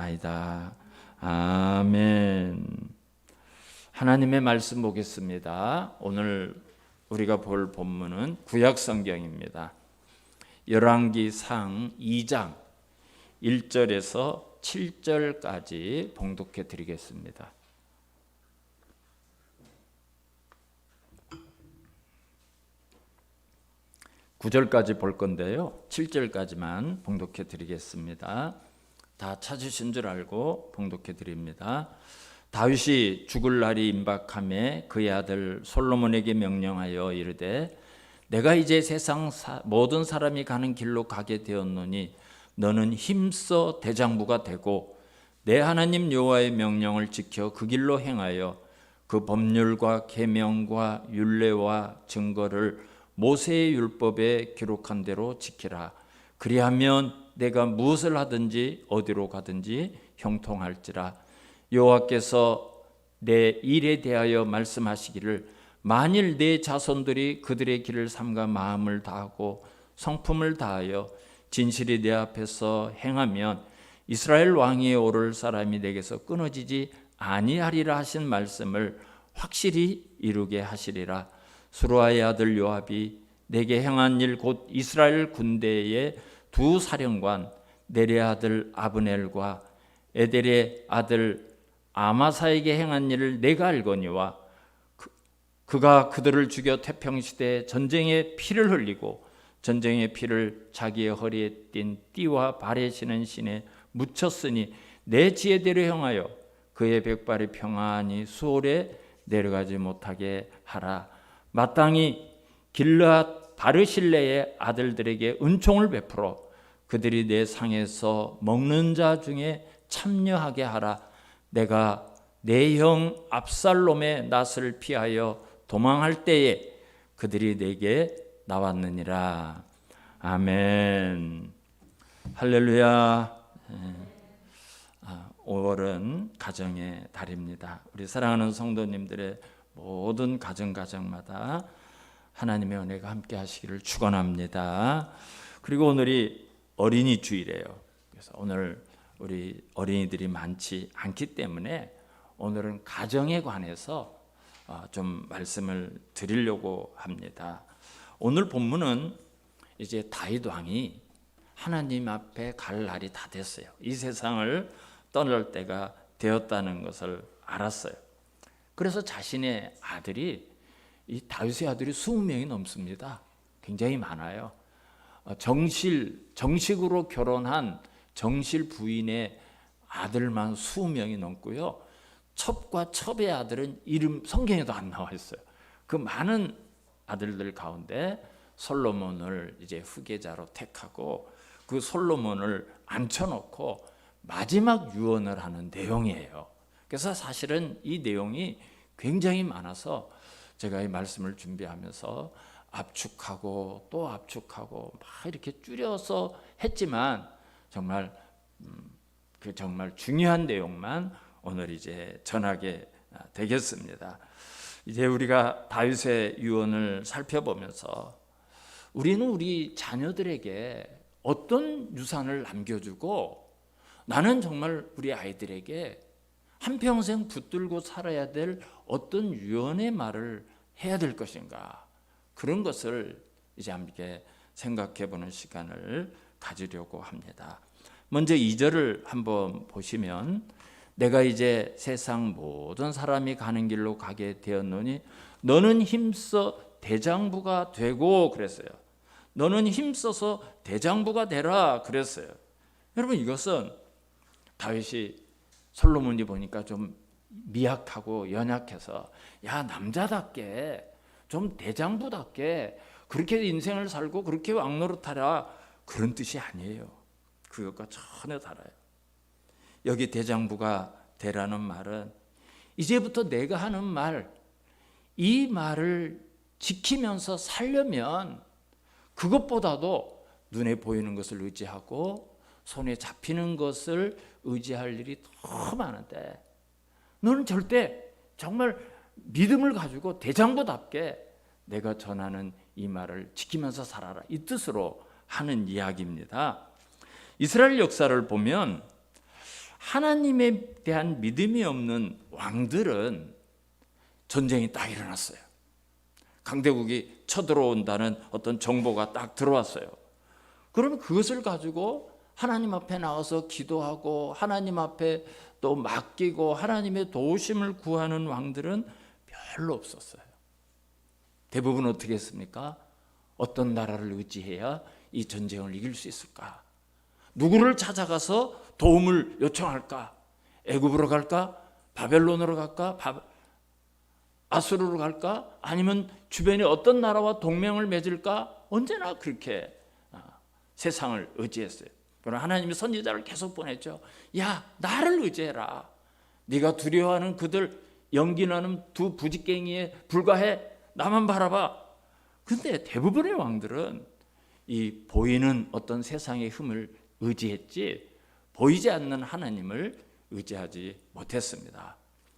기도하옵나이다. 아멘. 하나님의 말씀 보겠습니다. 오늘 우리가 볼 본문은 구약 성경입니다. 열왕기상 2장 1절에서 7절까지 봉독해 드리겠습니다. 9절까지 볼 건데요. 7절까지만 봉독해 드리겠습니다. 다 찾으신 줄 알고 봉독해 드립니다. 다윗이 죽을 날이 임박하매 그의 아들 솔로몬에게 명령하여 이르되 내가 이제 세상 모든 사람이 가는 길로 가게 되었노니 너는 힘써 대장부가 되고 내 하나님 여호와의 명령을 지켜 그 길로 행하여 그 법률과 계명과 율례와 증거를 모세의 율법에 기록한 대로 지키라. 그리하면 내가 무엇을 하든지 어디로 가든지 형통할지라. 여호와께서 내 일에 대하여 말씀하시기를 만일 내 자손들이 그들의 길을 삼가 마음을 다하고 성품을 다하여 진실이 내 앞에서 행하면 이스라엘 왕위에 오를 사람이 내게서 끊어지지 아니하리라 하신 말씀을 확실히 이루게 하시리라. 수루아의 아들 요압이 내게 행한 일 곧 이스라엘 군대의 두 사령관 네리의 아들 아브넬과 에델의 아들 아마사에게 행한 일을 내가 알거니와 그가 그들을 죽여 태평시대에 전쟁의 피를 흘리고 전쟁의 피를 자기의 허리에 띤 띠와 발에 신은 신에 묻혔으니 내 지혜대로 행하여 그의 백발이 평안히 수월에 내려가지 못하게 하라. 마땅히 길르앗 바르실레의 아들들에게 은총을 베풀어 그들이 내 상에서 먹는 자 중에 참여하게 하라. 내가 내 형 압살롬의 낫을 피하여 도망할 때에 그들이 내게 나왔느니라. 아멘. 할렐루야. 5월은 가정의 달입니다. 우리 사랑하는 성도님들의 모든 가정마다 하나님의 은혜가 함께 하시기를 축원합니다. 그리고 오늘이 어린이 주일이에요. 그래서 오늘 우리 어린이들이 많지 않기 때문에 오늘은 가정에 관해서 좀 말씀을 드리려고 합니다. 오늘 본문은 이제 다윗 왕이 하나님 앞에 갈 날이 다 됐어요. 이 세상을 떠날 때가 되었다는 것을 알았어요. 그래서 자신의 아들이 이 다윗의 아들이 20명이 넘습니다. 굉장히 많아요. 정식으로 결혼한 정실 부인의 아들만 20명이 넘고요. 첩과 첩의 아들은 이름 성경에도 안 나와 있어요. 그 많은 아들들 가운데 솔로몬을 이제 후계자로 택하고 그 솔로몬을 앉혀놓고 마지막 유언을 하는 내용이에요. 그래서 사실은 이 내용이 굉장히 많아서 제가 이 말씀을 준비하면서 압축하고 또 압축하고 막 이렇게 줄여서 했지만 정말 정말 중요한 내용만 오늘 이제 전하게 되겠습니다. 이제 우리가 다윗의 유언을 살펴보면서 우리는 우리 자녀들에게 어떤 유산을 남겨주고 나는 정말 우리 아이들에게 한평생 붙들고 살아야 될 어떤 유언의 말을 해야 될 것인가, 그런 것을 이제 함께 생각해 보는 시간을 가지려고 합니다. 먼저 2절을 한번 보시면 내가 이제 세상 모든 사람이 가는 길로 가게 되었노니 너는 힘써 대장부가 되고 그랬어요. 너는 힘써서 대장부가 되라 그랬어요. 여러분, 이것은 다윗이 솔로몬이 보니까 좀 미약하고 연약해서 야, 남자답게 좀 대장부답게 그렇게 인생을 살고 그렇게 왕노릇하라, 그런 뜻이 아니에요. 그것과 전혀 달라요. 여기 대장부가 되라는 말은 이제부터 내가 하는 말, 이 말을 지키면서 살려면 그것보다도 눈에 보이는 것을 의지하고 손에 잡히는 것을 의지할 일이 더 많은데 너는 절대 정말 믿음을 가지고 대장부답게 내가 전하는 이 말을 지키면서 살아라, 이 뜻으로 하는 이야기입니다. 이스라엘 역사를 보면 하나님에 대한 믿음이 없는 왕들은 전쟁이 딱 일어났어요. 강대국이 쳐들어온다는 어떤 정보가 딱 들어왔어요. 그러면 그것을 가지고 하나님 앞에 나와서 기도하고 하나님 앞에 또 맡기고 하나님의 도우심을 구하는 왕들은 별로 없었어요. 대부분 어떻게 했습니까? 어떤 나라를 의지해야 이 전쟁을 이길 수 있을까? 누구를 찾아가서 도움을 요청할까? 애굽으로 갈까? 바벨론으로 갈까? 아수르로 갈까? 아니면 주변에 어떤 나라와 동맹을 맺을까? 언제나 그렇게 세상을 의지했어요. 그러나 하나님이 선지자를 계속 보냈죠. 야, 나를 의지해라. 네가 두려워하는 그들 연기나는 두 부직갱이에 불과해. 나만 바라봐. 근데 대부분의 왕들은 이 보이는 어떤 세상의 힘을 의지했지 보이지 않는 하나님을 의지하지 못했습니다.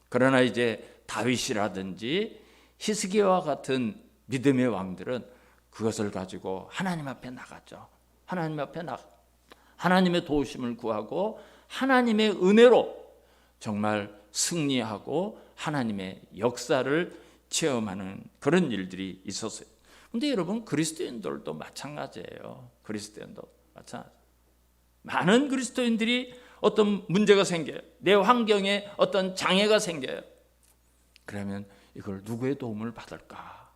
그러나 이제 다윗이라든지 히스기야와 같은 믿음의 왕들은 그것을 가지고 하나님 앞에 나갔죠. 하나님 앞에 하나님의 도우심을 구하고 하나님의 은혜로 정말 승리하고 하나님의 역사를 체험하는 그런 일들이 있었어요. 근데 여러분, 그리스도인들도 마찬가지예요. 그리스도인도 마찬가지. 많은 그리스도인들이 어떤 문제가 생겨요. 내 환경에 어떤 장애가 생겨요. 그러면 이걸 누구의 도움을 받을까?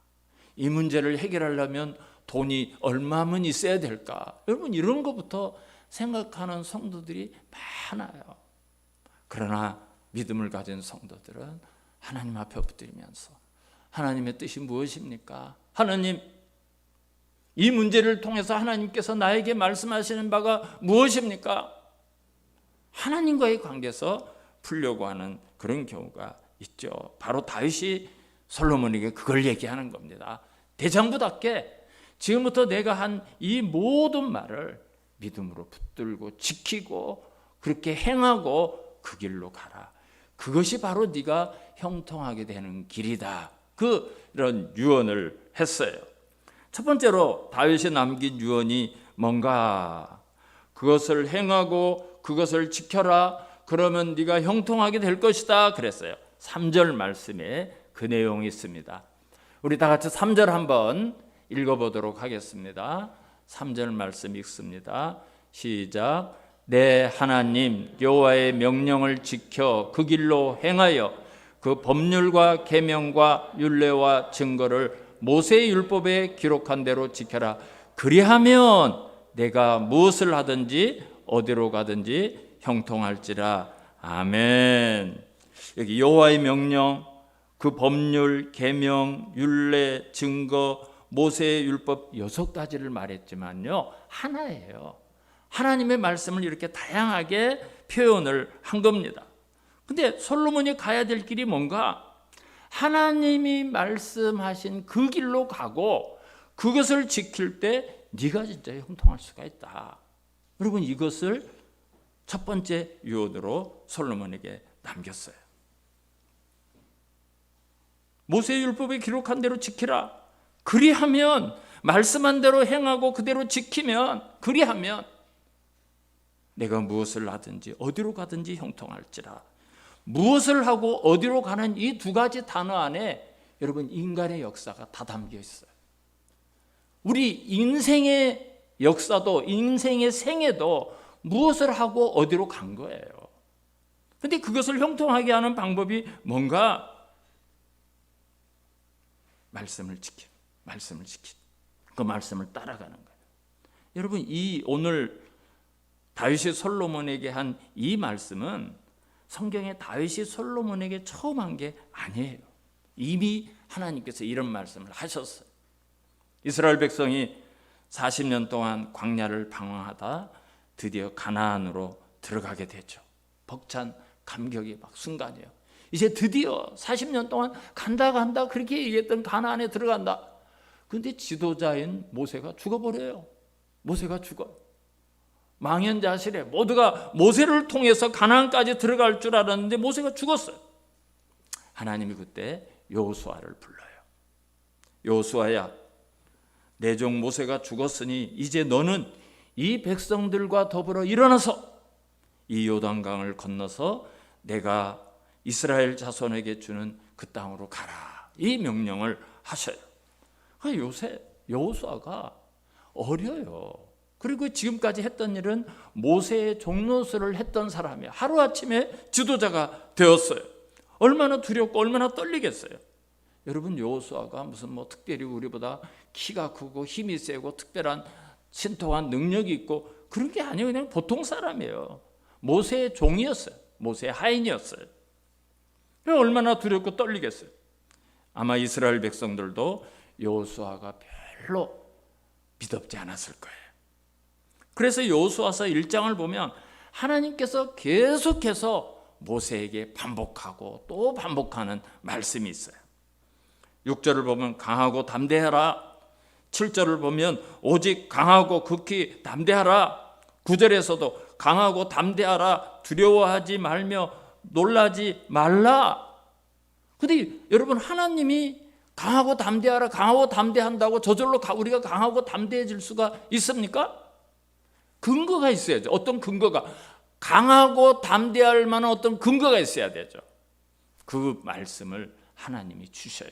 이 문제를 해결하려면 돈이 얼마면 있어야 될까? 여러분, 이런 것부터 생각하는 성도들이 많아요. 그러나 믿음을 가진 성도들은 하나님 앞에 엎드리면서 하나님의 뜻이 무엇입니까? 하나님, 이 문제를 통해서 하나님께서 나에게 말씀하시는 바가 무엇입니까? 하나님과의 관계에서 풀려고 하는 그런 경우가 있죠. 바로 다윗이 솔로몬에게 그걸 얘기하는 겁니다. 대장부답게 지금부터 내가 한 이 모든 말을 믿음으로 붙들고 지키고 그렇게 행하고 그 길로 가라. 그것이 바로 네가 형통하게 되는 길이다. 그런 유언을 했어요. 첫 번째로 다윗이 남긴 유언이 뭔가? 그것을 행하고 그것을 지켜라. 그러면 네가 형통하게 될 것이다 그랬어요. 3절 말씀에 그 내용이 있습니다. 우리 다 같이 3절 한번 읽어보도록 하겠습니다. 3절 말씀 읽습니다. 시작. 내 하나님 여호와의 명령을 지켜 그 길로 행하여 그 법률과 계명과 율례와 증거를 모세의 율법에 기록한 대로 지켜라. 그리하면 내가 무엇을 하든지 어디로 가든지 형통할지라. 아멘. 여기 여호와의 명령, 그 법률, 계명, 율례, 증거, 모세의 율법 6가지를 말했지만요, 하나예요. 하나님의 말씀을 이렇게 다양하게 표현을 한 겁니다. 근데 솔로몬이 가야 될 길이 뭔가? 하나님이 말씀하신 그 길로 가고 그것을 지킬 때 네가 진짜 형통할 수가 있다. 여러분, 이것을 첫 번째 유언으로 솔로몬에게 남겼어요. 모세의 율법에 기록한 대로 지키라. 그리하면, 말씀한 대로 행하고 그대로 지키면, 그리하면 내가 무엇을 하든지 어디로 가든지 형통할지라. 무엇을 하고 어디로 가는 이 2가지 단어 안에 여러분, 인간의 역사가 다 담겨 있어요. 우리 인생의 역사도, 인생의 생애도 무엇을 하고 어디로 간 거예요. 근데 그것을 형통하게 하는 방법이 뭔가? 말씀을 지키는, 그 말씀을 따라가는 거예요. 여러분, 이 오늘 다윗이 솔로몬에게 한 이 말씀은 성경에 다윗이 솔로몬에게 처음 한 게 아니에요. 이미 하나님께서 이런 말씀을 하셨어요. 이스라엘 백성이 40년 동안 광야를 방황하다 드디어 가나안으로 들어가게 되죠. 벅찬 감격의 막 순간이에요. 이제 드디어 40년 동안 간다 그렇게 얘기했던 가나안에 들어간다. 그런데 지도자인 모세가 죽어버려요. 모세가 죽어요. 망연자실해. 모두가 모세를 통해서 가나안까지 들어갈 줄 알았는데 모세가 죽었어요. 하나님이 그때 여호수아를 불러요. 여호수아야, 내 종 모세가 죽었으니 이제 너는 이 백성들과 더불어 일어나서 이 요단강을 건너서 내가 이스라엘 자손에게 주는 그 땅으로 가라, 이 명령을 하셔요. 요새 여호수아가 어려요. 그리고 지금까지 했던 일은 모세의 종로서를 했던 사람이에요. 하루아침에 지도자가 되었어요. 얼마나 두렵고 얼마나 떨리겠어요. 여러분, 여호수아가 무슨 특별히 우리보다 키가 크고 힘이 세고 특별한 신통한 능력이 있고 그런 게 아니에요. 그냥 보통 사람이에요. 모세의 종이었어요. 모세의 하인이었어요. 얼마나 두렵고 떨리겠어요. 아마 이스라엘 백성들도 여호수아가 별로 믿었지 않았을 거예요. 그래서 여호수아서 1장을 보면 하나님께서 계속해서 모세에게 반복하고 또 반복하는 말씀이 있어요. 6절을 보면 강하고 담대하라. 7절을 보면 오직 강하고 극히 담대하라. 9절에서도 강하고 담대하라. 두려워하지 말며 놀라지 말라. 근데 여러분, 하나님이 강하고 담대하라, 강하고 담대한다고 저절로 우리가 강하고 담대해질 수가 있습니까? 근거가 있어야죠. 어떤 근거가, 강하고 담대할 만한 어떤 근거가 있어야 되죠. 그 말씀을 하나님이 주셔요.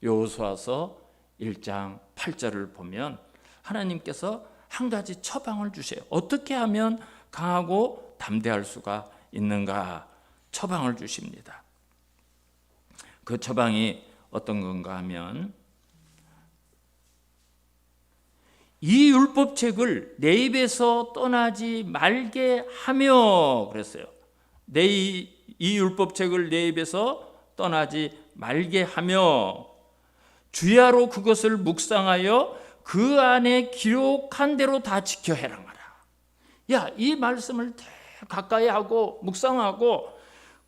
여호수아서 1장 8절을 보면 하나님께서 한 가지 처방을 주셔요. 어떻게 하면 강하고 담대할 수가 있는가 처방을 주십니다. 그 처방이 어떤 건가 하면, 이 율법책을 내 입에서 떠나지 말게 하며 그랬어요. 이 율법책을 내 입에서 떠나지 말게 하며 주야로 그것을 묵상하여 그 안에 기록한 대로 다 지켜 행하라. 이 말씀을 가까이 하고 묵상하고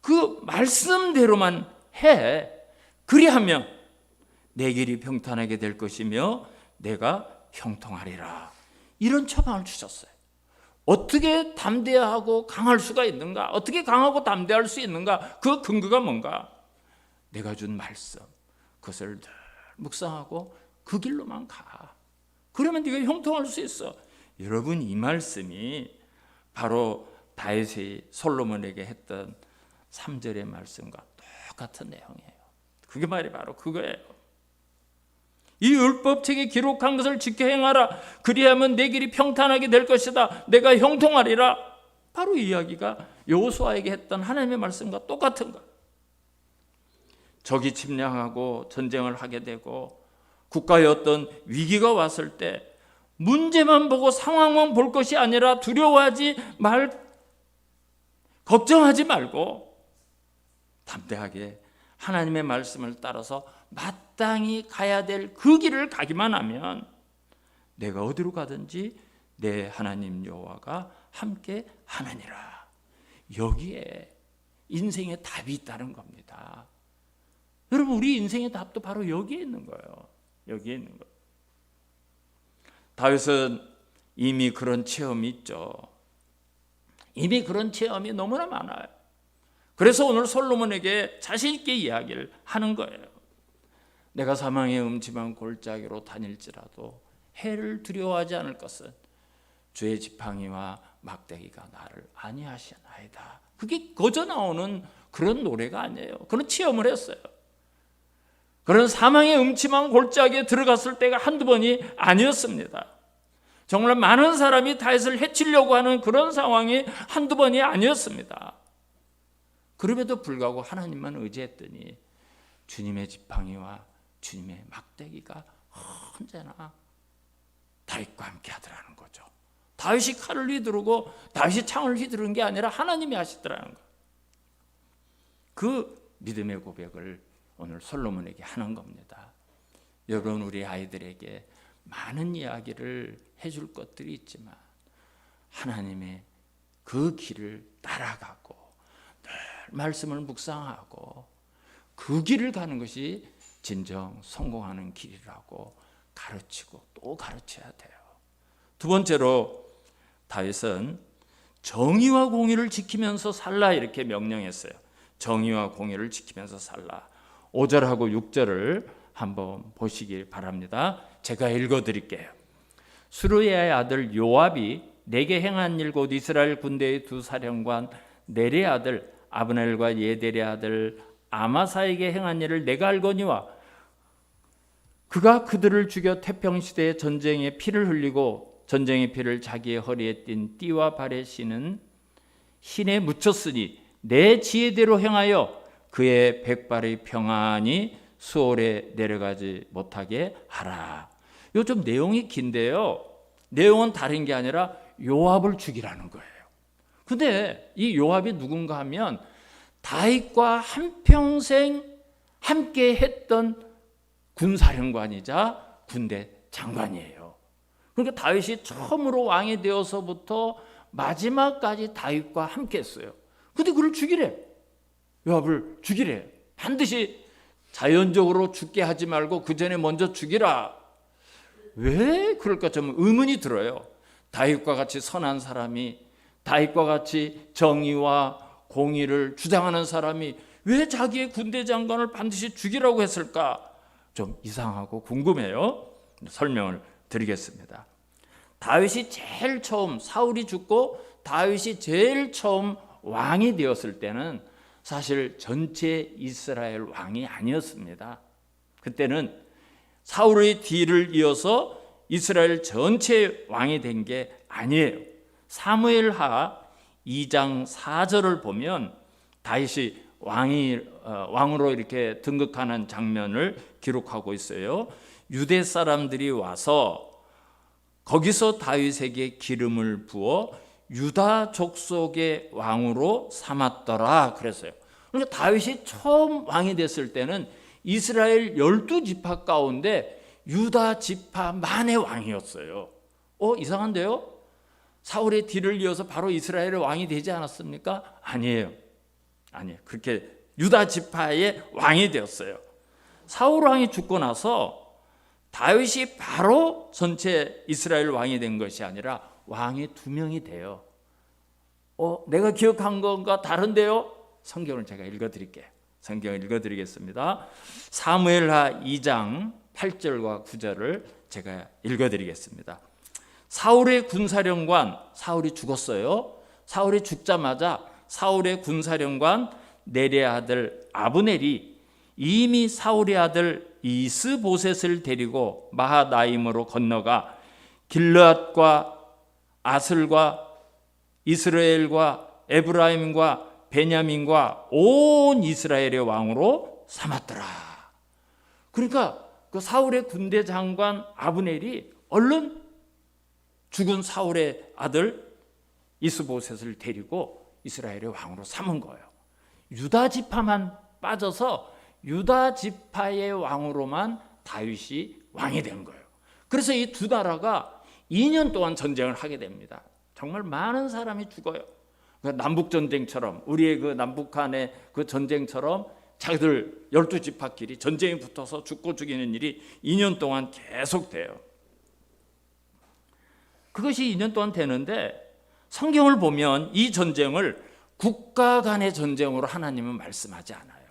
그 말씀대로만 해. 그리하면 내 길이 평탄하게 될 것이며 내가 형통하리라. 이런 처방을 주셨어요. 어떻게 담대하고 강할 수가 있는가? 어떻게 강하고 담대할 수 있는가? 그 근거가 뭔가? 내가 준 말씀, 그것을 늘 묵상하고 그 길로만 가. 그러면 네가 형통할 수 있어. 여러분, 이 말씀이 바로 다윗이 솔로몬에게 했던 3절의 말씀과 똑같은 내용이에요. 그게 말이 바로 그거예요. 이 율법책에 기록한 것을 지켜 행하라. 그리하면 내 길이 평탄하게 될 것이다. 내가 형통하리라. 바로 이 이야기가 여호수아에게 했던 하나님의 말씀과 똑같은 거예요. 적이 침략하고 전쟁을 하게 되고 국가에 어떤 위기가 왔을 때 문제만 보고 상황만 볼 것이 아니라 두려워하지 걱정하지 말고 담대하게 하나님의 말씀을 따라서 마땅히 가야 될 그 길을 가기만 하면 내가 어디로 가든지 내 하나님 여호와가 함께 하느니라. 여기에 인생의 답이 있다는 겁니다. 여러분, 우리 인생의 답도 바로 여기에 있는 거예요. 여기에 있는 거예요. 다윗은 이미 그런 체험이 있죠. 이미 그런 체험이 너무나 많아요. 그래서 오늘 솔로몬에게 자신 있게 이야기를 하는 거예요. 내가 사망의 음침한 골짜기로 다닐지라도 해를 두려워하지 않을 것은 주의 지팡이와 막대기가 나를 안위하시나이다. 그게 거저 나오는 그런 노래가 아니에요. 그런 체험을 했어요. 그런 사망의 음침한 골짜기에 들어갔을 때가 한두 번이 아니었습니다. 정말 많은 사람이 다윗을 해치려고 하는 그런 상황이 한두 번이 아니었습니다. 그럼에도 불구하고 하나님만 의지했더니 주님의 지팡이와 주님의 막대기가 언제나 다윗과 함께 하더라는 거죠. 다윗이 칼을 휘두르고 다윗이 창을 휘두르는 게 아니라 하나님이 하시더라는 거예요. 그 믿음의 고백을 오늘 솔로몬에게 하는 겁니다. 여러분, 우리 아이들에게 많은 이야기를 해줄 것들이 있지만 하나님의 그 길을 따라가고 늘 말씀을 묵상하고 그 길을 가는 것이 진정 성공하는 길이라고 가르치고 또 가르쳐야 돼요. 두 번째로 다윗은 정의와 공의를 지키면서 살라 이렇게 명령했어요. 정의와 공의를 지키면서 살라. 5절하고 6절을 한번 보시길 바랍니다. 제가 읽어드릴게요. 수르야의 아들 요압이 내게 행한 일 곧 이스라엘 군대의 두 사령관 네리의 아들 아브넬과 예델의 아들 아마사에게 행한 일을 내가 알거니와 그가 그들을 죽여 태평시대의 전쟁에 피를 흘리고 전쟁의 피를 자기의 허리에 띤 띠와 발에 씌는 흰에 묻혔으니 내 지혜대로 행하여 그의 백발의 평안이 수월에 내려가지 못하게 하라. 요 좀 내용이 긴데요. 내용은 다른 게 아니라 요압을 죽이라는 거예요. 근데 이 요압이 누군가 하면 다윗과 한평생 함께 했던 군사령관이자 군대 장관이에요. 그러니까 다윗이 처음으로 왕이 되어서부터 마지막까지 다윗과 함께 했어요. 근데 그를 죽이래. 요압을 죽이래. 반드시 자연적으로 죽게 하지 말고 그 전에 먼저 죽이라. 왜 그럴까 좀 의문이 들어요. 다윗과 같이 선한 사람이, 다윗과 같이 정의와 공의를 주장하는 사람이 왜 자기의 군대 장관을 반드시 죽이라고 했을까? 좀 이상하고 궁금해요. 설명을 드리겠습니다. 다윗이 제일 처음, 사울이 죽고 다윗이 제일 처음 왕이 되었을 때는 사실 전체 이스라엘 왕이 아니었습니다. 그때는 사울의 뒤를 이어서 이스라엘 전체 왕이 된 게 아니에요. 사무엘하 2장 4절을 보면 다윗이 왕으로 이렇게 등극하는 장면을 기록하고 있어요. 유대 사람들이 와서 거기서 다윗에게 기름을 부어 유다 족속의 왕으로 삼았더라 그랬어요. 그러니까 다윗이 처음 왕이 됐을 때는 이스라엘 12지파 가운데 유다 지파만의 왕이었어요. 이상한데요? 사울의 뒤를 이어서 바로 이스라엘의 왕이 되지 않았습니까? 아니에요. 그렇게 유다 지파의 왕이 되었어요. 사울 왕이 죽고 나서 다윗이 바로 전체 이스라엘 왕이 된 것이 아니라 왕이 2명이 돼요. 내가 기억한 건가 다른데요? 성경을 제가 읽어드릴게요. 성경을 읽어드리겠습니다. 사무엘하 2장 8절과 9절을 제가 읽어드리겠습니다. 사울의 군사령관, 사울이 죽었어요. 사울이 죽자마자 사울의 군사령관 네리의 아들 아브넬이 이미 사울의 아들 이스보셋을 데리고 마하나임으로 건너가 길르앗과 아슬과 이스라엘과 에브라임과 베냐민과 온 이스라엘의 왕으로 삼았더라. 그러니까 그 사울의 군대 장관 아브넬이 얼른 죽은 사울의 아들 이스보셋을 데리고 이스라엘의 왕으로 삼은 거예요. 유다 지파만 빠져서 유다 지파의 왕으로만 다윗이 왕이 된 거예요. 그래서 이 두 나라가 2년 동안 전쟁을 하게 됩니다. 정말 많은 사람이 죽어요. 남북 전쟁처럼, 우리의 그 남북한의 그 전쟁처럼 자기들 12지파끼리 전쟁이 붙어서 죽고 죽이는 일이 2년 동안 계속돼요. 그것이 2년 동안 되는데 성경을 보면 이 전쟁을 국가 간의 전쟁으로 하나님은 말씀하지 않아요.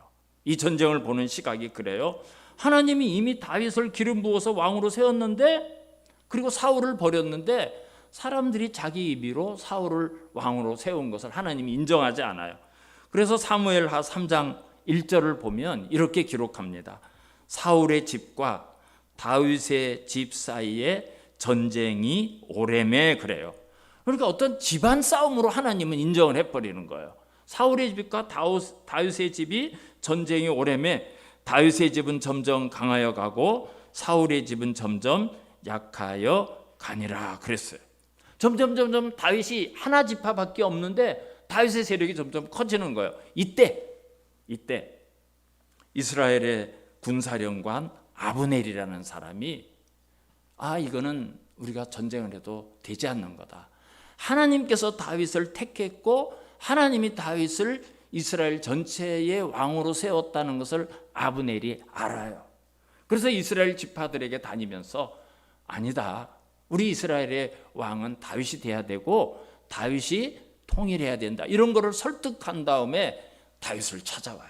이 전쟁을 보는 시각이 그래요. 하나님이 이미 다윗을 기름 부어서 왕으로 세웠는데, 그리고 사울을 버렸는데 사람들이 자기 임의로 사울을 왕으로 세운 것을 하나님이 인정하지 않아요. 그래서 사무엘하 3장 1절을 보면 이렇게 기록합니다. 사울의 집과 다윗의 집 사이에 전쟁이 오래매 그래요. 그러니까 어떤 집안 싸움으로 하나님은 인정을 해버리는 거예요. 사울의 집과 다윗의 집이 전쟁이 오래매 다윗의 집은 점점 강하여 가고 사울의 집은 점점 약하여 가니라 그랬어요. 점점 다윗이 하나 지파밖에 없는데 다윗의 세력이 점점 커지는 거예요. 이때 이스라엘의 군사령관 아브넬이라는 사람이 이거는 우리가 전쟁을 해도 되지 않는 거다. 하나님께서 다윗을 택했고 하나님이 다윗을 이스라엘 전체의 왕으로 세웠다는 것을 아브넬이 알아요. 그래서 이스라엘 지파들에게 다니면서 아니다. 우리 이스라엘의 왕은 다윗이 돼야 되고 다윗이 통일해야 된다. 이런 거를 설득한 다음에 다윗을 찾아와요.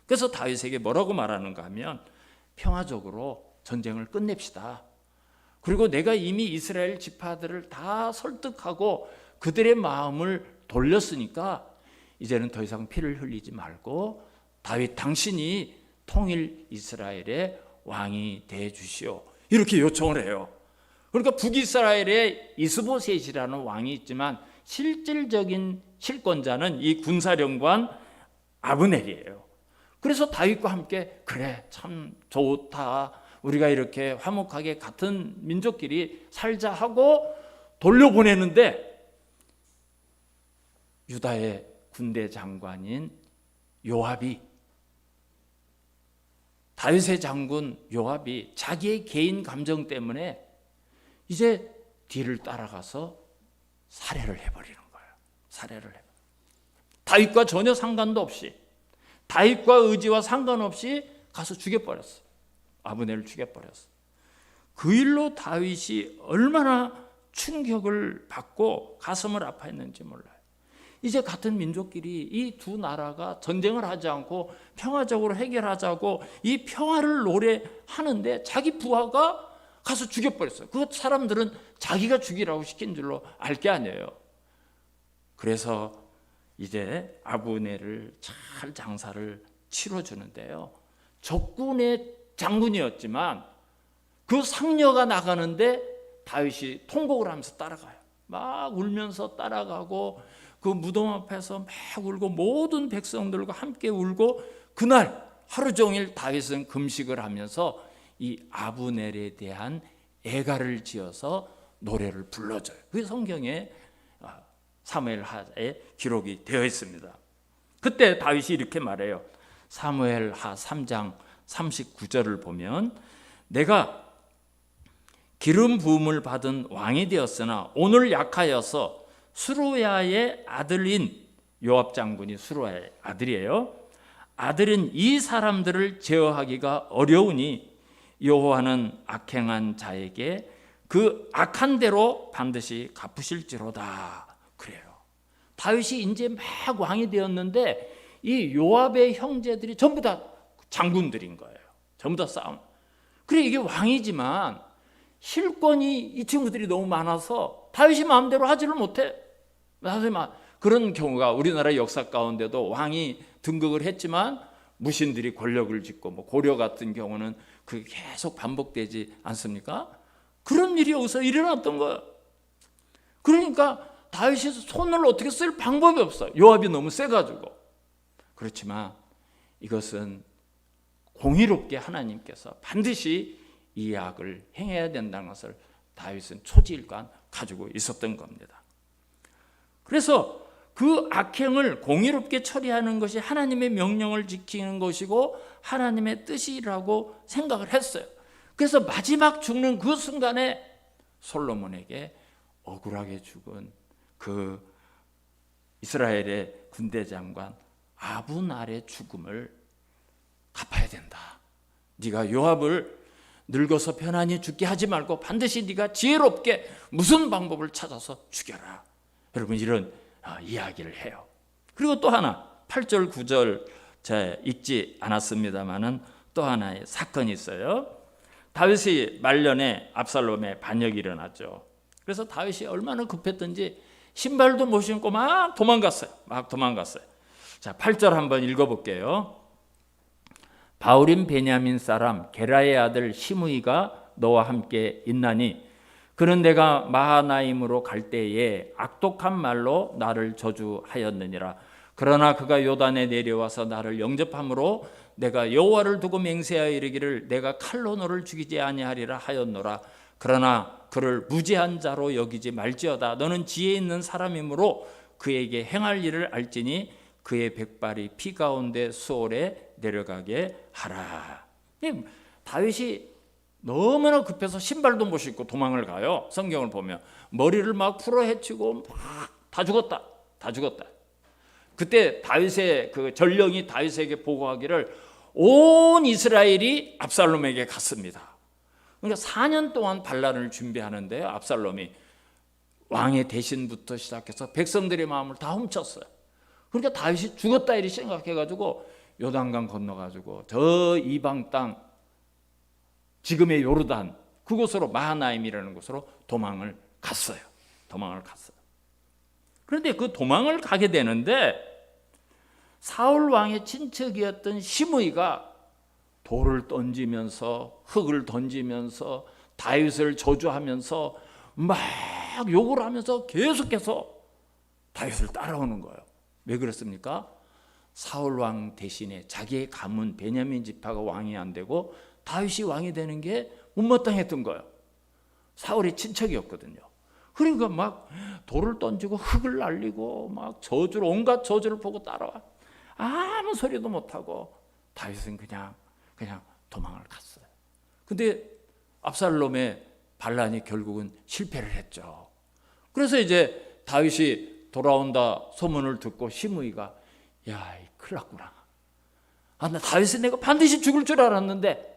그래서 다윗에게 뭐라고 말하는가 하면 평화적으로 전쟁을 끝냅시다. 그리고 내가 이미 이스라엘 지파들을 다 설득하고 그들의 마음을 돌렸으니까 이제는 더 이상 피를 흘리지 말고 다윗 당신이 통일 이스라엘의 왕이 돼 주시오. 이렇게 요청을 해요. 그러니까 북이스라엘에 이스보셋이라는 왕이 있지만 실질적인 실권자는 이 군사령관 아브넬이에요. 그래서 다윗과 함께 그래 참 좋다. 우리가 이렇게 화목하게 같은 민족끼리 살자 하고 돌려보내는데 유다의 군대 장관인 요압이 다윗의 장군 요압이 자기의 개인 감정 때문에 이제 뒤를 따라가서 살해를 해버리는 거예요. 살해를 해. 다윗과 전혀 상관도 없이 다윗과 의지와 상관없이 가서 죽여버렸어요. 아브넬을 죽여버렸어요. 그 일로 다윗이 얼마나 충격을 받고 가슴을 아파했는지 몰라요. 이제 같은 민족끼리 이 두 나라가 전쟁을 하지 않고 평화적으로 해결하자고 이 평화를 노래하는데 자기 부하가 가서 죽여버렸어요. 그 사람들은 자기가 죽이라고 시킨 줄로 알 게 아니에요. 그래서 이제 아브넬을 잘 장사를 치러주는데요. 적군의 장군이었지만 그 상녀가 나가는데 다윗이 통곡을 하면서 따라가요. 막 울면서 따라가고 그 무덤 앞에서 막 울고 모든 백성들과 함께 울고 그날 하루 종일 다윗은 금식을 하면서 이 아브넬에 대한 애가를 지어서 노래를 불러줘요. 그게 성경에 사무엘하에 기록이 되어 있습니다. 그때 다윗이 이렇게 말해요. 사무엘하 3장 39절을 보면 내가 기름 부음을 받은 왕이 되었으나 오늘 약하여서 수루야의 아들인 요압 장군이 수루야의 아들이에요. 아들인 이 사람들을 제어하기가 어려우니 여호와는 악행한 자에게 그 악한 대로 반드시 갚으실지로다. 그래요. 다윗이 이제 막 왕이 되었는데 이 요압의 형제들이 전부 다 장군들인 거예요. 전부 다 싸움. 그래 이게 왕이지만 실권이 이 친구들이 너무 많아서 다윗이 마음대로 하지를 못해. 그런 경우가 우리나라 역사 가운데도 왕이 등극을 했지만 무신들이 권력을 쥐고 뭐 고려 같은 경우는 그게 계속 반복되지 않습니까? 그런 일이 여기서 일어났던 거예요. 그러니까 다윗이 손을 어떻게 쓸 방법이 없어요. 요압이 너무 세가지고. 그렇지만 이것은 공의롭게 하나님께서 반드시 이 악을 행해야 된다는 것을 다윗은 초지일관 가지고 있었던 겁니다. 그래서 그 악행을 공의롭게 처리하는 것이 하나님의 명령을 지키는 것이고 하나님의 뜻이라고 생각을 했어요. 그래서 마지막 죽는 그 순간에 솔로몬에게 억울하게 죽은 그 이스라엘의 군대 장관 아브날의 죽음을 갚아야 된다. 네가 요압을 늙어서 편안히 죽게 하지 말고 반드시 네가 지혜롭게 무슨 방법을 찾아서 죽여라. 여러분 이런 이야기를 해요. 그리고 또 하나 8절 9절 제가 읽지 않았습니다마는 또 하나의 사건이 있어요. 다윗이 말년에 압살롬의 반역이 일어났죠. 그래서 다윗이 얼마나 급했던지 신발도 못 신고 막 도망갔어요. 자, 8절 한번 읽어볼게요. 바울임 베냐민 사람 게라의 아들 시므이가 너와 함께 있나니 그는 내가 마하나임으로 갈 때에 악독한 말로 나를 저주하였느니라. 그러나 그가 요단에 내려와서 나를 영접함으로 내가 여호와를 두고 맹세하여 이르기를 내가 칼로 너를 죽이지 아니하리라 하였노라. 그러나 그를 무죄한 자로 여기지 말지어다. 너는 지혜 있는 사람이므로 그에게 행할 일을 알지니 그의 백발이 피 가운데 수월에 내려가게 하라. 다윗이 너무나 급해서 신발도 못 신고 도망을 가요. 성경을 보면 머리를 막 풀어 헤치고 다 죽었다. 그때 다윗의 그 전령이 다윗에게 보고하기를 온 이스라엘이 압살롬에게 갔습니다. 그러니까 4년 동안 반란을 준비하는데요. 압살롬이 왕의 대신부터 시작해서 백성들의 마음을 다 훔쳤어요. 그러니까 다윗이 죽었다 이리 생각해가지고 요단강 건너가지고 저 이방 땅 지금의 요르단 그곳으로 마하나임이라는 곳으로 도망을 갔어요. 그런데 그 도망을 가게 되는데 사울 왕의 친척이었던 시므이가 돌을 던지면서 흙을 던지면서 다윗을 저주하면서 막 욕을 하면서 계속해서 다윗을 따라오는 거예요. 왜 그렇습니까? 사울 왕 대신에 자기의 가문 베냐민 지파가 왕이 안 되고 다윗이 왕이 되는 게 못마땅했던 거예요. 사울의 친척이었거든요. 그러니까 막 돌을 던지고 흙을 날리고 막 저주를, 온갖 저주를 보고 따라와. 아무 소리도 못하고 다윗은 그냥 도망을 갔어요. 근데 압살롬의 반란이 결국은 실패를 했죠. 그래서 이제 다윗이 돌아온다 소문을 듣고 시므이가 야, 큰일 났구나. 나 다윗은 내가 반드시 죽을 줄 알았는데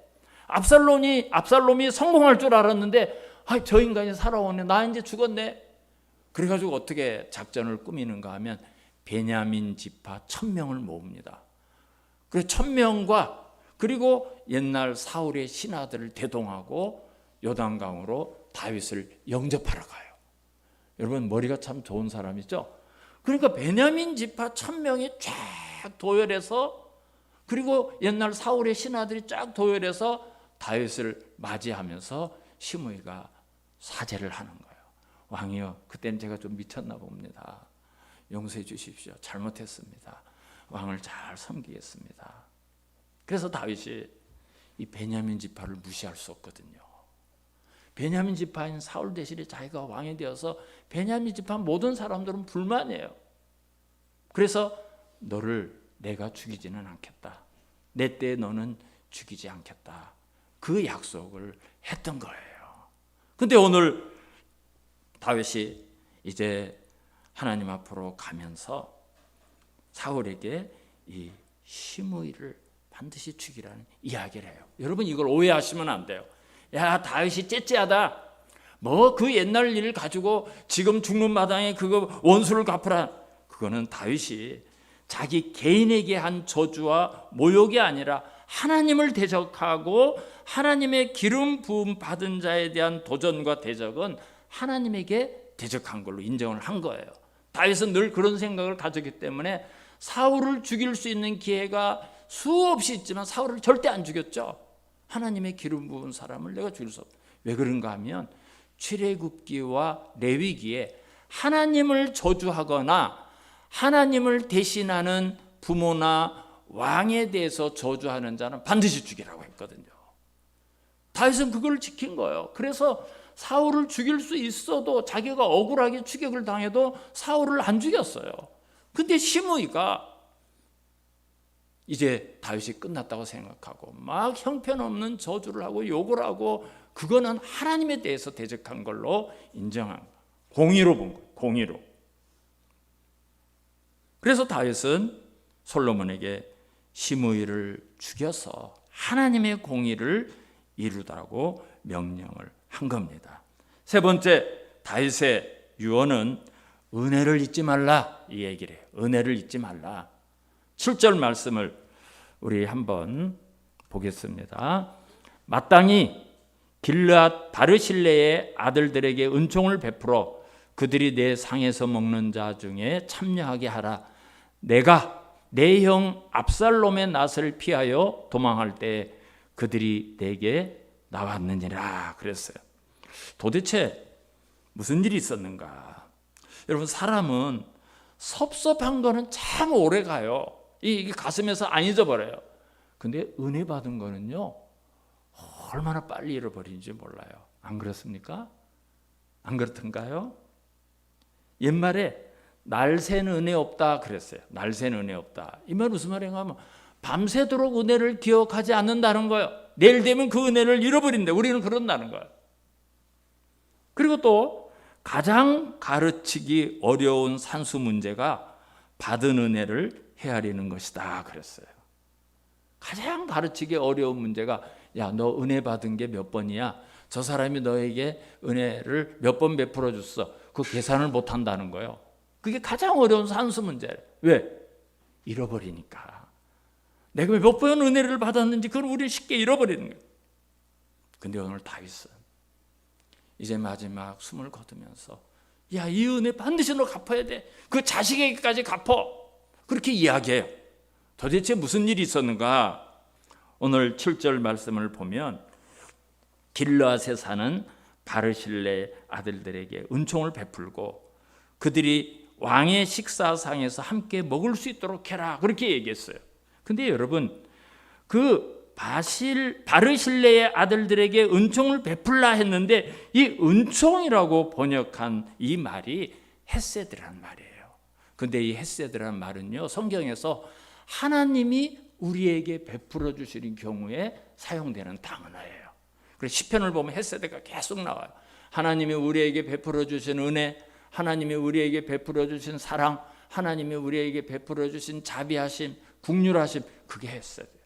압살롬이 성공할 줄 알았는데 저 인간이 살아오네. 나 이제 죽었네. 그래가지고 어떻게 작전을 꾸미는가 하면 베냐민 지파 1000명을 모읍니다. 그래서 1000명과 그리고 옛날 사울의 신하들을 대동하고 요단강으로 다윗을 영접하러 가요. 여러분 머리가 참 좋은 사람이죠. 그러니까 베냐민 지파 1000명이 쫙 도열해서 그리고 옛날 사울의 신하들이 쫙 도열해서 다윗을 맞이하면서 시므이가 사죄를 하는 거예요. 왕이여, 그때는 제가 좀 미쳤나 봅니다. 용서해 주십시오. 잘못했습니다. 왕을 잘 섬기겠습니다. 그래서 다윗이 이 베냐민 지파를 무시할 수 없거든요. 베냐민 지파인 사울 대신에 자기가 왕이 되어서 베냐민 지파 모든 사람들은 불만이에요. 그래서 너를 내가 죽이지는 않겠다. 내 때에 너는 죽이지 않겠다. 그 약속을 했던 거예요. 근데 오늘 다윗이 이제 하나님 앞으로 가면서 사울에게 이 시므이를 반드시 죽이라는 이야기를 해요. 여러분 이걸 오해하시면 안 돼요. 야, 다윗이 째째하다. 뭐 그 옛날 일을 가지고 지금 죽는 마당에 그거 원수를 갚으라. 그거는 다윗이 자기 개인에게 한 저주와 모욕이 아니라 하나님을 대적하고 하나님의 기름 부음 받은 자에 대한 도전과 대적은 하나님에게 대적한 걸로 인정을 한 거예요. 다윗은 늘 그런 생각을 가졌기 때문에 사울을 죽일 수 있는 기회가 수없이 있지만 사울을 절대 안 죽였죠. 하나님의 기름 부은 사람을 내가 죽일 수 없다. 왜 그런가 하면 출애굽기와 레위기에 하나님을 저주하거나 하나님을 대신하는 부모나 왕에 대해서 저주하는 자는 반드시 죽이라고 했거든요. 다윗은 그걸 지킨 거예요. 그래서 사울을 죽일 수 있어도 자기가 억울하게 추격을 당해도 사울을 안 죽였어요. 근데 시므이가 이제 다윗이 끝났다고 생각하고 막 형편없는 저주를 하고 욕을 하고 그거는 하나님에 대해서 대적한 걸로 인정한 거예요. 공의로 본 거예요. 공의로. 그래서 다윗은 솔로몬에게 시므이를 죽여서 하나님의 공의를 이루라고 명령을 한 겁니다. 세 번째 다윗의 유언은 은혜를 잊지 말라 이 얘기를 해요. 은혜를 잊지 말라. 7절 말씀을 우리 한번 보겠습니다. 마땅히 길르앗 바르실레의 아들들에게 은총을 베풀어 그들이 내 상에서 먹는 자 중에 참여하게 하라. 내가 내 형 압살롬의 낫을 피하여 도망할 때 그들이 내게 나왔느니라 그랬어요. 도대체 무슨 일이 있었는가? 여러분 사람은 섭섭한 거는 참 오래 가요. 이 가슴에서 안 잊어버려요. 근데 은혜 받은 거는요 얼마나 빨리 잃어버리는지 몰라요. 안 그렇습니까? 안 그렇던가요? 옛말에 날샌 은혜 없다 그랬어요. 날샌 은혜 없다. 이 말 무슨 말인가 하면 밤새도록 은혜를 기억하지 않는다는 거예요. 내일 되면 그 은혜를 잃어버린다. 우리는 그런다는 거예요. 그리고 또 가장 가르치기 어려운 산수 문제가 받은 은혜를 헤아리는 것이다 그랬어요. 가장 가르치기 어려운 문제가 야, 너 은혜 받은 게 몇 번이야? 저 사람이 너에게 은혜를 몇 번 베풀어 줬어. 그 계산을 못 한다는 거예요. 그게 가장 어려운 산수 문제예요. 왜? 잃어버리니까. 내가 몇 번 은혜를 받았는지 그걸 우리 쉽게 잃어버리는 거예요. 근데 오늘 다윗은 이제 마지막 숨을 거두면서 야, 이 은혜 반드시 너 갚아야 돼. 그 자식에게까지 갚어. 그렇게 이야기해요. 도대체 무슨 일이 있었는가? 오늘 7절 말씀을 보면 길르앗에 사는 바르실레 아들들에게 은총을 베풀고 그들이 왕의 식사상에서 함께 먹을 수 있도록 해라. 그렇게 얘기했어요. 근데 여러분, 그 바르실레의 아들들에게 은총을 베풀라 했는데 이 은총이라고 번역한 이 말이 헤세드라는 말이에요. 근데 이 헤세드라는 말은요, 성경에서 하나님이 우리에게 베풀어 주시는 경우에 사용되는 단어예요. 그래서 시편을 보면 헤세드가 계속 나와요. 하나님이 우리에게 베풀어 주신 은혜, 하나님이 우리에게 베풀어 주신 사랑, 하나님이 우리에게 베풀어 주신 자비하심, 긍휼하심, 그게 헤세드예요.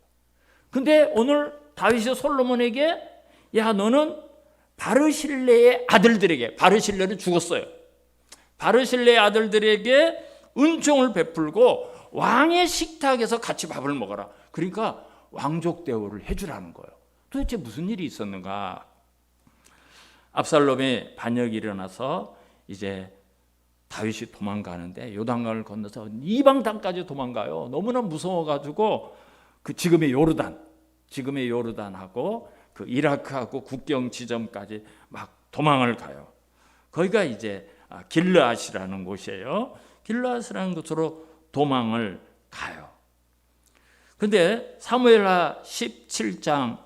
근데 오늘 다윗이 솔로몬에게 야, 너는 바르실레의 아들들에게, 바르실레는 죽었어요. 바르실레의 아들들에게 은총을 베풀고 왕의 식탁에서 같이 밥을 먹어라. 그러니까 왕족 대우를 해주라는 거예요. 도대체 무슨 일이 있었는가? 압살롬의 반역이 일어나서 이제 다윗이 도망가는데 요단강을 건너서 이방 땅까지 도망가요. 너무나 무서워가지고 그 지금의 요르단하고 그 이라크하고 국경 지점까지 막 도망을 가요. 거기가 이제 길르앗이라는 곳이에요. 길르앗이라는 곳으로 도망을 가요. 근데 사무엘하 17장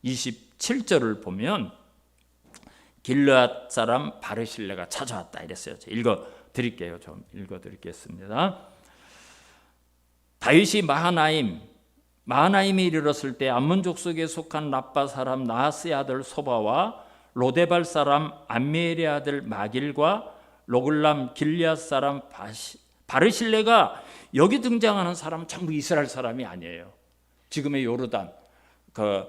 27절을 보면 길르앗 사람 바르실레가 찾아왔다 이랬어요. 읽어드릴게요. 좀 읽어드리겠습니다. 다윗이 마하나임에 이르렀을 때 암몬 족속에 속한 라빠 사람 나하스의 아들 소바와 로데발 사람 암미엘의 아들 마길과 로글람 길리앗 사람 바르실레가 여기 등장하는 사람은 전부 이스라엘 사람이 아니에요. 지금의 요르단 그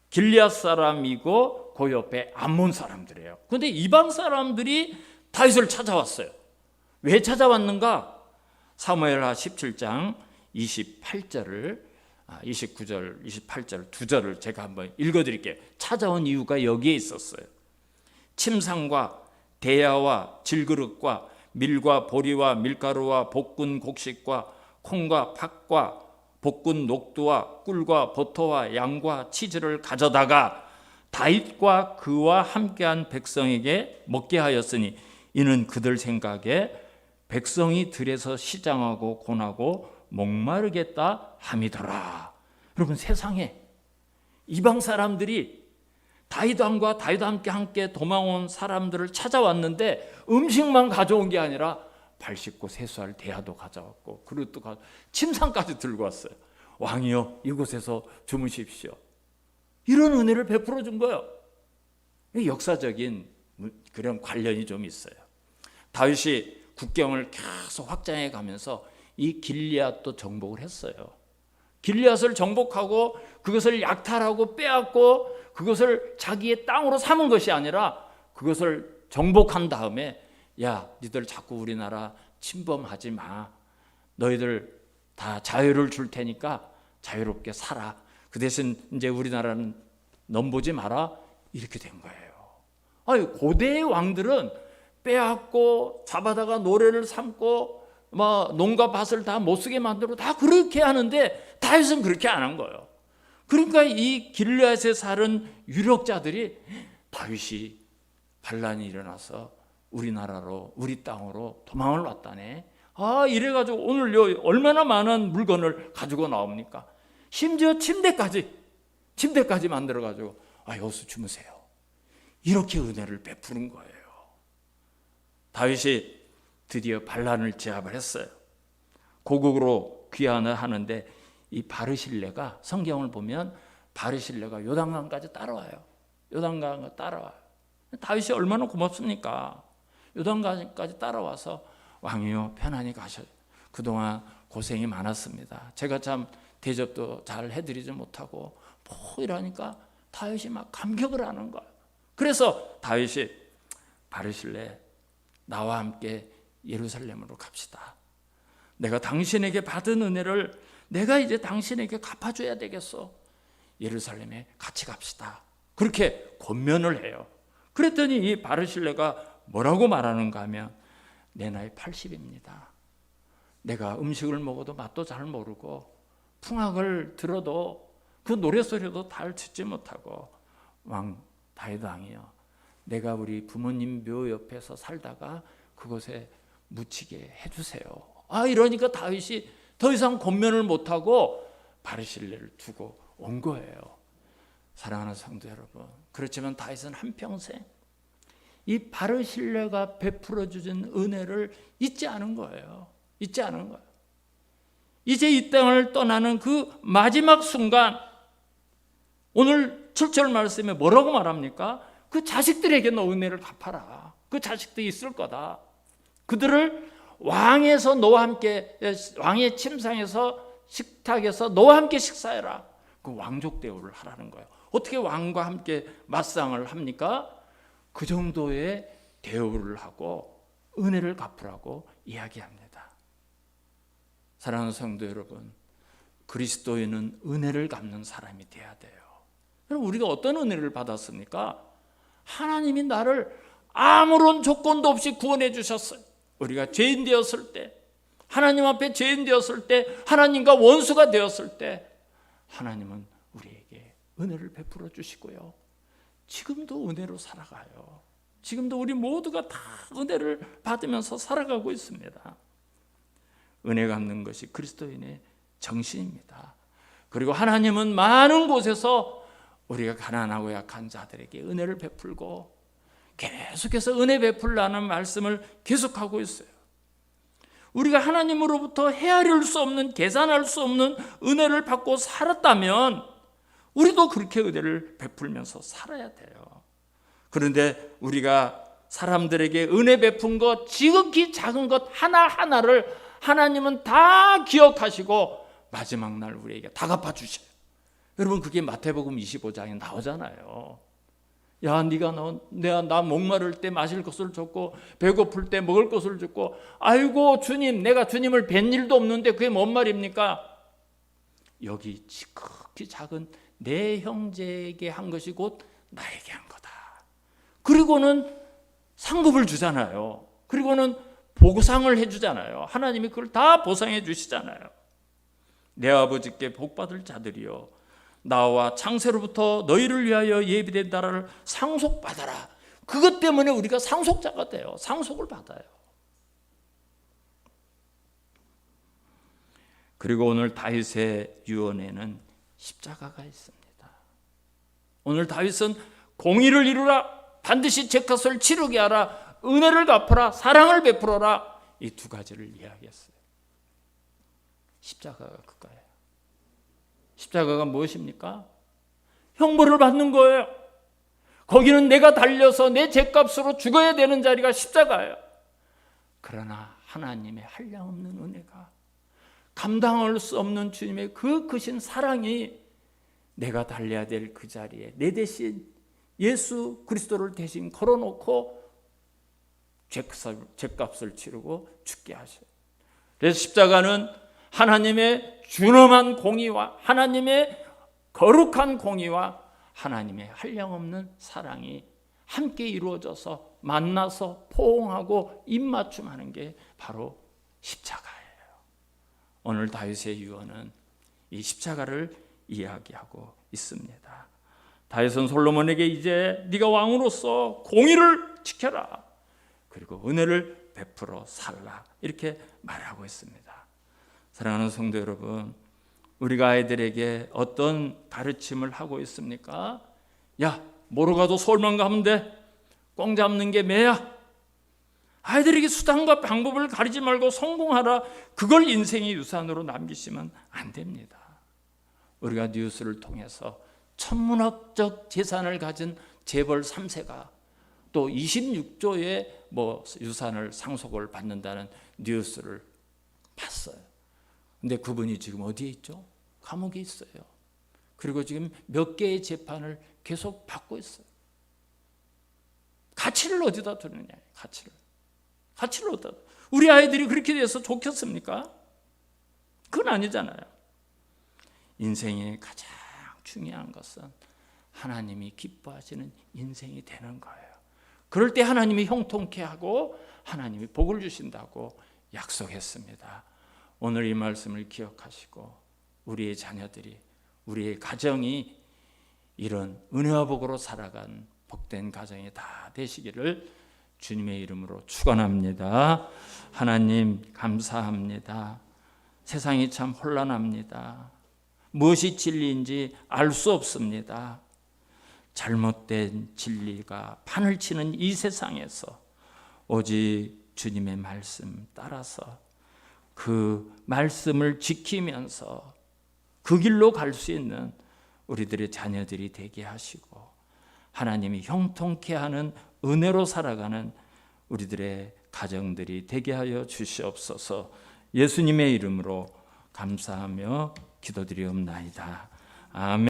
길리앗 사람이고 그 옆에 암몬 사람들이에요. 그런데 이방 사람들이 다윗을 찾아왔어요. 왜 찾아왔는가? 사무엘하 17장 28절을 29절, 28절 두 절을 제가 한번 읽어드릴게요. 찾아온 이유가 여기에 있었어요. 침상과 대야와 질그릇과 밀과 보리와 밀가루와 볶은 곡식과 콩과 팥과 볶은 녹두와 꿀과 버터와 양과 치즈를 가져다가 다윗과 그와 함께한 백성에게 먹게 하였으니 이는 그들 생각에 백성이 들에서 시장하고 고나고 목마르겠다 함이더라. 여러분, 세상에 이방 사람들이 다윗 왕과 다윗과 함께 도망온 사람들을 찾아왔는데 음식만 가져온 게 아니라 발 씻고 세수할 대야도 가져왔고 그릇도 침상까지 들고 왔어요. 왕이여, 이곳에서 주무십시오. 이런 은혜를 베풀어 준 거예요. 역사적인 그런 관련이 좀 있어요. 다윗이 국경을 계속 확장해 가면서 이 길리앗도 정복을 했어요. 길리앗을 정복하고 그것을 약탈하고 빼앗고 그것을 자기의 땅으로 삼은 것이 아니라 그것을 정복한 다음에 야, 니들 자꾸 우리나라 침범하지 마. 너희들 다 자유를 줄 테니까 자유롭게 살아. 그 대신 이제 우리나라는 넘보지 마라. 이렇게 된 거예요. 아니, 고대의 왕들은 빼앗고 잡아다가 노래를 삼고 막 농가 밭을 다 못쓰게 만들고 다 그렇게 하는데 다윗은 그렇게 안 한 거예요. 그러니까 이 길르앗에 사는 유력자들이 다윗이 반란이 일어나서 우리나라로 우리 땅으로 도망을 왔다네. 이래가지고 오늘 얼마나 많은 물건을 가지고 나옵니까? 심지어 침대까지 만들어가지고 여기서 주무세요. 이렇게 은혜를 베푸는 거예요. 다윗이 드디어 반란을 제압을 했어요. 고국으로 귀환을 하는데 이 바르실레가 성경을 보면 바르실레가 요단강까지 따라와요. 다윗이 얼마나 고맙습니까? 요단강까지 따라와서 왕이요, 편안히 가셔요. 그동안 고생이 많았습니다. 제가 참 대접도 잘 해드리지 못하고 이러니까 다윗이 막 감격을 하는 거예요. 그래서 다윗이 바르실레, 나와 함께 예루살렘으로 갑시다. 내가 당신에게 받은 은혜를 내가 이제 당신에게 갚아줘야 되겠어. 예루살렘에 같이 갑시다. 그렇게 권면을 해요. 그랬더니 이 바르실레가 뭐라고 말하는가 하면 내 나이 80입니다. 내가 음식을 먹어도 맛도 잘 모르고 풍악을 들어도 그 노래소리도 잘 듣지 못하고 왕 다윗 왕이여, 내가 우리 부모님 묘 옆에서 살다가 그곳에 묻히게 해주세요. 이러니까 다윗이 더 이상 권면을 못하고 바르실레를 두고 온 거예요. 사랑하는 성도 여러분, 그렇지만 다윗은 한평생 이 바르실레가 베풀어 주신 은혜를 잊지 않은 거예요. 잊지 않은 거예요. 이제 이 땅을 떠나는 그 마지막 순간, 오늘 7절 말씀에 뭐라고 말합니까? 그 자식들에게 너 은혜를 갚아라. 그 자식들이 있을 거다. 그들을 왕에서 너와 함께, 왕의 침상에서 식탁에서 너와 함께 식사해라. 그 왕족 대우를 하라는 거예요. 어떻게 왕과 함께 맞상을 합니까? 그 정도의 대우를 하고 은혜를 갚으라고 이야기합니다. 사랑하는 성도 여러분, 그리스도인은 은혜를 갚는 사람이 돼야 돼요. 여러분, 우리가 어떤 은혜를 받았습니까? 하나님이 나를 아무런 조건도 없이 구원해 주셨어요. 우리가 죄인 되었을 때, 하나님 앞에 죄인 되었을 때, 하나님과 원수가 되었을 때 하나님은 우리에게 은혜를 베풀어 주시고요, 지금도 은혜로 살아가요. 지금도 우리 모두가 다 은혜를 받으면서 살아가고 있습니다. 은혜 갚는 것이 그리스도인의 정신입니다. 그리고 하나님은 많은 곳에서 우리가 가난하고 약한 자들에게 은혜를 베풀고 계속해서 은혜 베풀라는 말씀을 계속하고 있어요. 우리가 하나님으로부터 헤아릴 수 없는, 계산할 수 없는 은혜를 받고 살았다면 우리도 그렇게 은혜를 베풀면서 살아야 돼요. 그런데 우리가 사람들에게 은혜 베푼 것, 지극히 작은 것 하나하나를 하나님은 다 기억하시고 마지막 날 우리에게 다 갚아주셔요. 여러분, 그게 마태복음 25장에 나오잖아요. 야, 내가 나 목마를 때 마실 것을 줬고 배고플 때 먹을 것을 줬고, 아이고 주님, 내가 주님을 뵌 일도 없는데 그게 뭔 말입니까? 여기 지극히 작은 내 형제에게 한 것이 곧 나에게 한 거다. 그리고는 상급을 주잖아요. 그리고는 보상을 해주잖아요. 하나님이 그걸 다 보상해 주시잖아요. 내 아버지께 복받을 자들이여, 나와 창세로부터 너희를 위하여 예비된 나라를 상속받아라. 그것 때문에 우리가 상속자가 돼요. 상속을 받아요. 그리고 오늘 다윗의 유언에는 십자가가 있습니다. 오늘 다윗은 공의를 이루라, 반드시 죄값을 치르게 하라, 은혜를 갚아라, 사랑을 베풀어라, 이 두 가지를 이야기했어요. 십자가가 그거예요. 십자가가 무엇입니까? 형벌을 받는 거예요. 거기는 내가 달려서 내 죄값으로 죽어야 되는 자리가 십자가예요. 그러나 하나님의 한량없는 은혜가, 감당할 수 없는 주님의 그 크신 사랑이 내가 달려야 될 그 자리에 내 대신 예수 그리스도를 대신 걸어놓고 죄값을 치르고 죽게 하셔요. 그래서 십자가는 하나님의 준엄한 공의와 하나님의 거룩한 공의와 하나님의 한량없는 사랑이 함께 이루어져서 만나서 포옹하고 입맞춤하는 게 바로 십자가예요. 오늘 다윗의 유언은 이 십자가를 이야기하고 있습니다. 다윗은 솔로몬에게 이제 네가 왕으로서 공의를 지켜라, 그리고 은혜를 베풀어 살라, 이렇게 말하고 있습니다. 사랑하는 성도 여러분, 우리가 아이들에게 어떤 가르침을 하고 있습니까? 야, 뭐로 가도 서울만 가면 돼. 꽝 잡는 게 매야. 아이들에게 수단과 방법을 가리지 말고 성공하라, 그걸 인생의 유산으로 남기시면 안 됩니다. 우리가 뉴스를 통해서 천문학적 재산을 가진 재벌 3세가 또 26조의 유산을 상속을 받는다는 뉴스를 봤어요. 근데 그분이 지금 어디에 있죠? 감옥에 있어요. 그리고 지금 몇 개의 재판을 계속 받고 있어요. 가치를 어디다 두느냐, 가치를 어디다. 우리 아이들이 그렇게 돼서 좋겠습니까? 그건 아니잖아요. 인생의 가장 중요한 것은 하나님이 기뻐하시는 인생이 되는 거예요. 그럴 때 하나님이 형통케 하고 하나님이 복을 주신다고 약속했습니다. 오늘 이 말씀을 기억하시고 우리의 자녀들이, 우리의 가정이 이런 은혜와 복으로 살아간 복된 가정이 다 되시기를 주님의 이름으로 축원합니다. 하나님 감사합니다. 세상이 참 혼란합니다. 무엇이 진리인지 알 수 없습니다. 잘못된 진리가 판을 치는 이 세상에서 오직 주님의 말씀 따라서 그 말씀을 지키면서 그 길로 갈 수 있는 우리들의 자녀들이 되게 하시고 하나님이 형통케 하는 은혜로 살아가는 우리들의 가정들이 되게 하여 주시옵소서. 예수님의 이름으로 감사하며 기도드리옵나이다. 아멘.